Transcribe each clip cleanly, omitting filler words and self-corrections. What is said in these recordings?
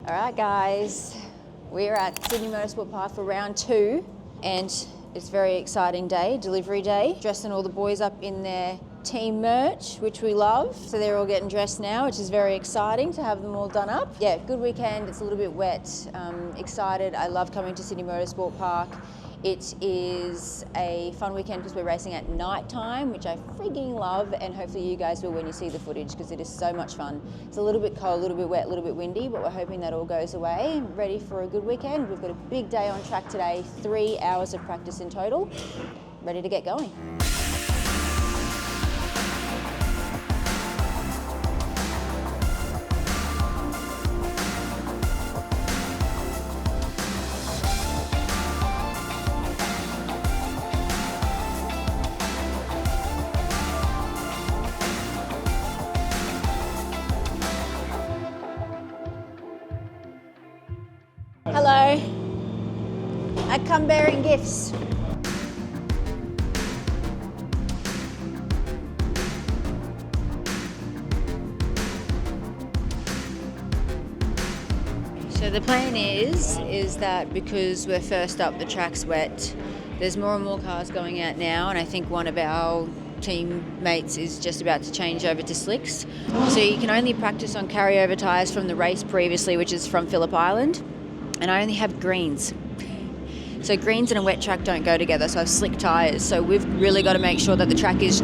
All right, guys, we're at Sydney Motorsport Park for round 2, and it's a very exciting day, delivery day. Dressing all the boys up in their team merch, which we love. So they're all getting dressed now, which is very exciting to have them all done up. Yeah, good weekend. It's a little bit wet. Excited. I love coming to Sydney Motorsport Park. It is a fun weekend because we're racing at night time, which I frigging love, and hopefully you guys will when you see the footage because it is so much fun. It's a little bit cold, a little bit wet, a little bit windy, but we're hoping that all goes away. Ready for a good weekend. We've got a big day on track today, 3 hours of practice in total. Ready to get going. Hello, I come bearing gifts. So the plan is that because we're first up, the track's wet, there's more and more cars going out now, and I think one of our teammates is just about to change over to slicks. So you can only practice on carryover tyres from the race previously, which is from Phillip Island. And I only have greens. So greens and a wet track don't go together, so I have slick tyres. So we've really got to make sure that the track is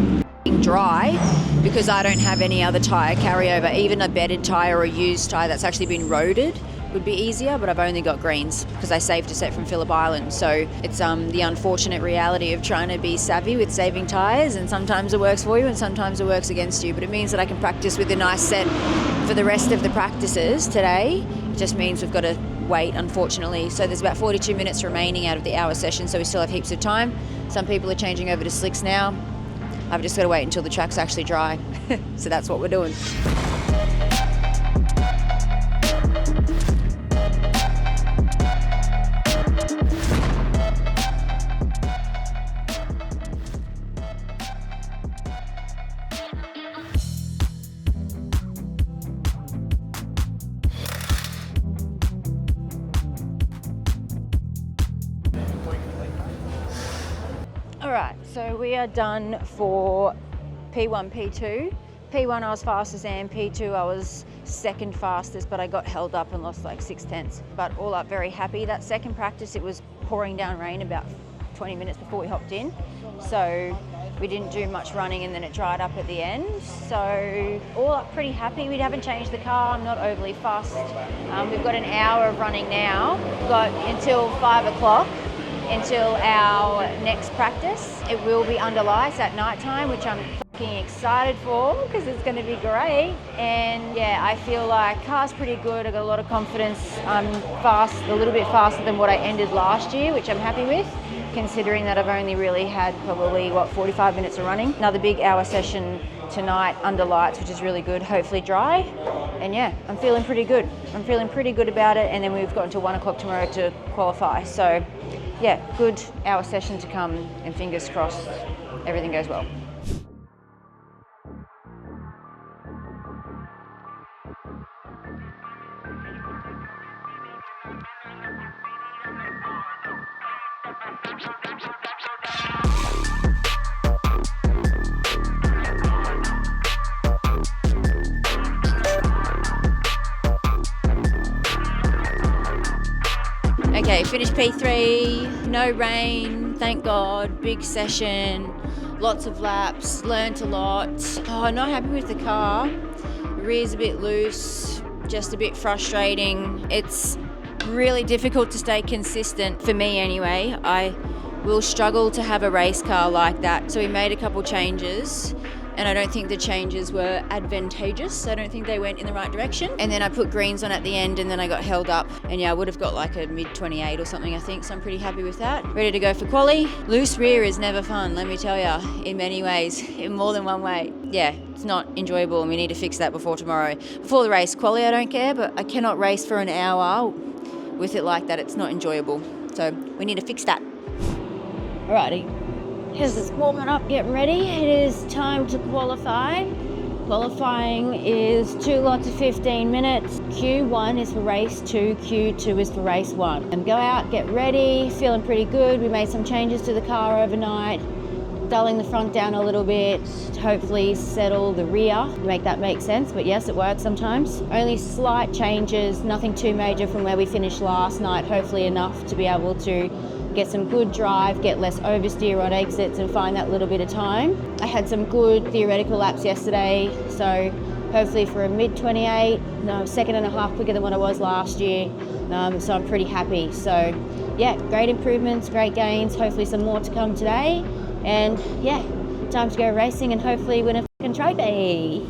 dry because I don't have any other tyre carryover. Even a bedded tyre or a used tyre that's actually been roaded would be easier, but I've only got greens because I saved a set from Phillip Island. So it's the unfortunate reality of trying to be savvy with saving tyres, and sometimes it works for you and sometimes it works against you, but it means that I can practice with a nice set for the rest of the practices today. It just means we've got to wait, unfortunately. So there's about 42 minutes remaining out of the hour session, so we still have heaps of time. Some people are changing over to slicks now. I've just got to wait until the track's actually dry. So that's what we're doing. All right, so we are done for P1, P2. P1 I was fastest and P2 I was second fastest, but I got held up and lost like 6/10. But all up, very happy. That second practice, it was pouring down rain about 20 minutes before we hopped in. So we didn't do much running and then it dried up at the end. So all up, pretty happy. We haven't changed the car, I'm not overly fussed. We've got an hour of running now. We've got until 5 o'clock. Until our next practice. It will be under lights at night time, which I'm fucking excited for because it's going to be great. And yeah, I feel like car's pretty good. I got a lot of confidence. I'm fast, a little bit faster than what I ended last year, which I'm happy with, considering that I've only really had probably 45 minutes of running. Another big hour session tonight under lights, which is really good, hopefully dry. And yeah, I'm feeling pretty good. I'm feeling pretty good about it. And then we've got until 1 o'clock tomorrow to qualify. So yeah, good hour session to come, and fingers crossed everything goes well. Okay, finished P3, no rain, thank God, big session, lots of laps, learnt a lot. Oh, not happy with the car, rear's a bit loose, just a bit frustrating. It's really difficult to stay consistent, for me anyway. I will struggle to have a race car like that. So we made a couple changes, and I don't think the changes were advantageous. I don't think they went in the right direction. And then I put greens on at the end and then I got held up. And yeah, I would have got like a mid 28 or something, I think. So I'm pretty happy with that. Ready to go for quali. Loose rear is never fun, let me tell ya, in many ways, in more than one way. Yeah, it's not enjoyable and we need to fix that before tomorrow. Before the race, quali I don't care, but I cannot race for an hour with it like that. It's not enjoyable. So we need to fix that. Alrighty. Here's this warming up, getting ready. It is time to qualify. Qualifying is 2 lots of 15 minutes. Q1 is for race 2, Q2 is for race 1. And go out, get ready, feeling pretty good. We made some changes to the car overnight, dulling the front down a little bit, hopefully settle the rear, make that make sense, but yes, it works sometimes. Only slight changes, nothing too major from where we finished last night, hopefully enough to be able to get some good drive, get less oversteer on exits and find that little bit of time. I had some good theoretical laps yesterday, so hopefully for a mid 28, second and a half quicker than what I was last year, so I'm pretty happy. So yeah, great improvements, great gains, hopefully some more to come today, and yeah, time to go racing and hopefully win a fucking trophy.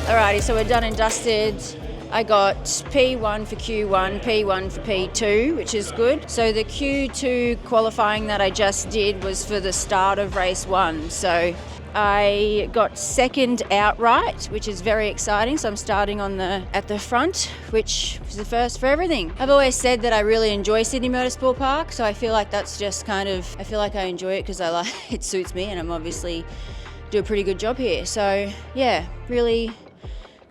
Alrighty, so we're done and dusted. I got P1 for Q1, P1 for P2, which is good. So the Q2 qualifying that I just did was for the start of race 1. So I got second outright, which is very exciting. So I'm starting at the front, which is the first for everything. I've always said that I really enjoy Sydney Motorsport Park, so I feel like that's just I feel like I enjoy it because it suits me, and I'm obviously do a pretty good job here. So yeah, really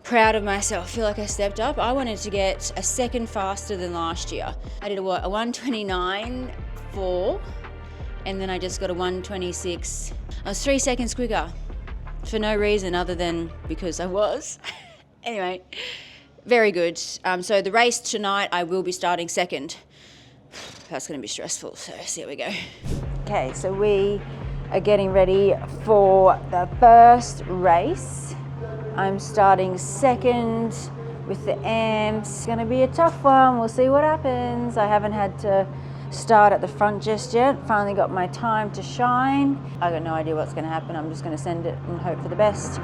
proud of myself. I feel like I stepped up. I wanted to get a second faster than last year. I did a 1:29.4, and then I just got a 1:26. I was 3 seconds quicker for no reason other than because I was. Anyway, very good. So the race tonight, I will be starting second. That's going to be stressful, so see how we go. Okay, so we are getting ready for the first race. I'm starting second with the amps. It's gonna be a tough one. We'll see what happens. I haven't had to start at the front just yet. Finally got my time to shine. I got no idea what's gonna happen. I'm just gonna send it and hope for the best.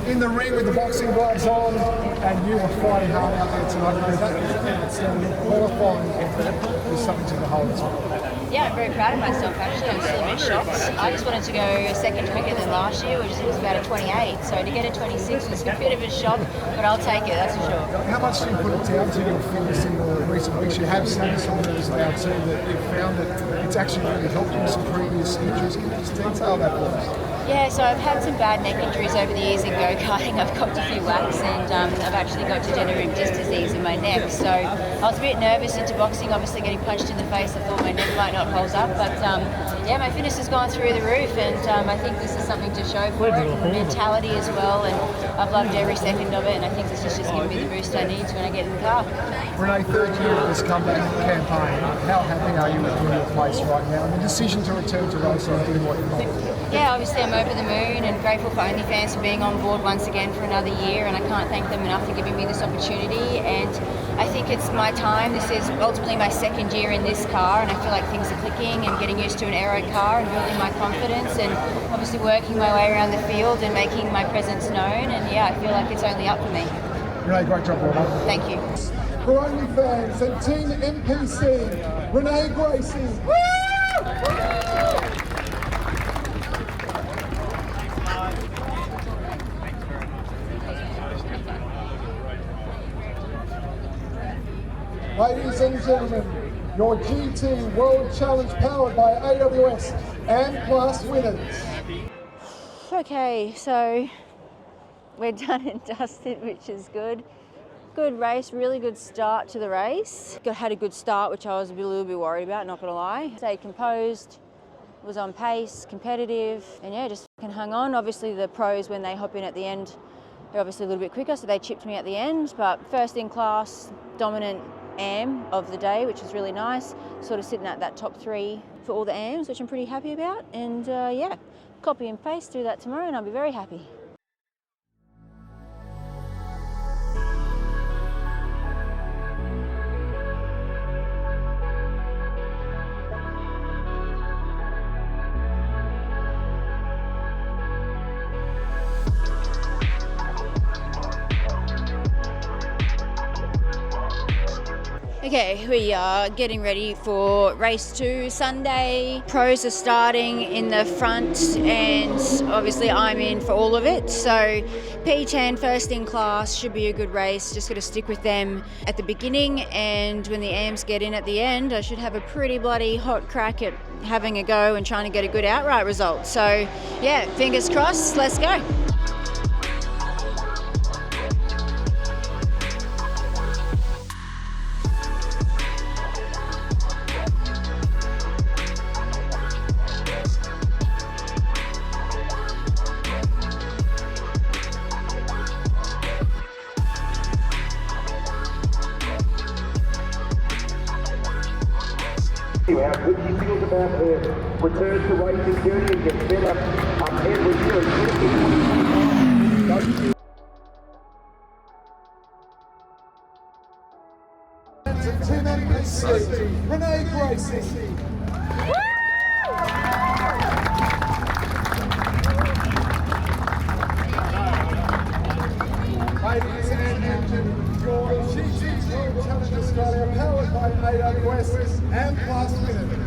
In the ring with the boxing gloves on, and you were fighting hard out there tonight. Qualifying is something to behold as well. Yeah, I'm very proud of myself actually. I'm still a bit shocked. I just wanted to go a second quicker than last year, which was about a 28. So to get a 26 was a bit of a shock, but I'll take it, that's for sure. How much do you put it down to your fitness in the recent weeks? You have seen some of those now too, that you've found that it's actually really helped you with some previous injuries. Can you just detail that for us? Yeah, so I've had some bad neck injuries over the years in go-karting. I've copped a few whacks, and I've actually got degenerative disc disease in my neck. So I was a bit nervous into boxing, obviously getting punched in the face. I thought my neck might not hold up, but yeah, my fitness has gone through the roof, and I think this is something to show for it, and mentality as well, and I've loved every second of it, and I think this has just given me the boost I need when I get in the car. Renee, third year of this comeback campaign, how happy are you with your place right now and the decision to return to racing and do what you want? Yeah, obviously I'm over the moon and grateful for OnlyFans for being on board once again for another year, and I can't thank them enough for giving me this opportunity, and I think it's my time. This is ultimately my second year in this car, and I feel like things are clicking and getting used to an aero car and building my confidence, and obviously working my way around the field and making my presence known, and yeah, I feel like it's only up for me. Renee, great job, well done. Thank you. For OnlyFans and Team MPC, Renee Gracie. Woo! Ladies and gentlemen, your GT World Challenge powered by AWS and Plus winners. Okay, so we're done and dusted, which is good. Good race, really good start to the race. Had a good start, which I was a little bit worried about, not gonna lie. Stayed composed, was on pace, competitive, and yeah, just fucking hung on. Obviously the pros, when they hop in at the end, they're obviously a little bit quicker, so they chipped me at the end, but first in class, dominant AM of the day, which is really nice. Sort of sitting at that top 3 for all the AMs, which I'm pretty happy about. And yeah, copy and paste, do that tomorrow and I'll be very happy. Okay, we are getting ready for race 2 Sunday. Pros are starting in the front and obviously I'm in for all of it. So P10 first in class should be a good race. Just got to stick with them at the beginning, and when the AMs get in at the end, I should have a pretty bloody hot crack at having a go and trying to get a good outright result. So yeah, fingers crossed, let's go. How good do you feel about her return to racing journey and get better every year? Team NBC, Renee Gracie. Ladies and gentlemen, your GT Challenge Australia, powered by AWS and Plus winners.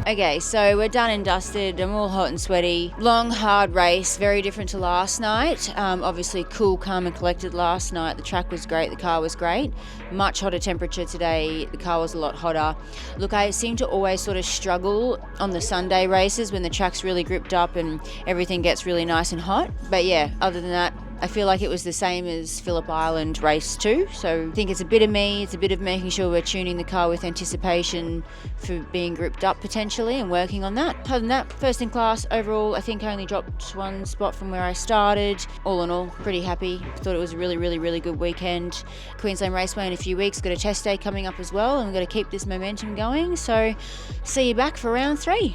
Okay, so we're done and dusted. I'm all hot and sweaty. Long, hard race, very different to last night. Obviously cool, calm and collected last night. The track was great, the car was great. Much hotter temperature today, the car was a lot hotter. Look, I seem to always sort of struggle on the Sunday races when the track's really gripped up and everything gets really nice and hot. But yeah, other than that, I feel like it was the same as Phillip Island race 2, so I think it's a bit of me, it's a bit of making sure we're tuning the car with anticipation for being gripped up potentially and working on that. Other than that, first in class overall, I think I only dropped 1 spot from where I started. All in all, pretty happy. Thought it was a really good weekend. Queensland Raceway in a few weeks, got a test day coming up as well, and we've got to keep this momentum going, so see you back for round 3.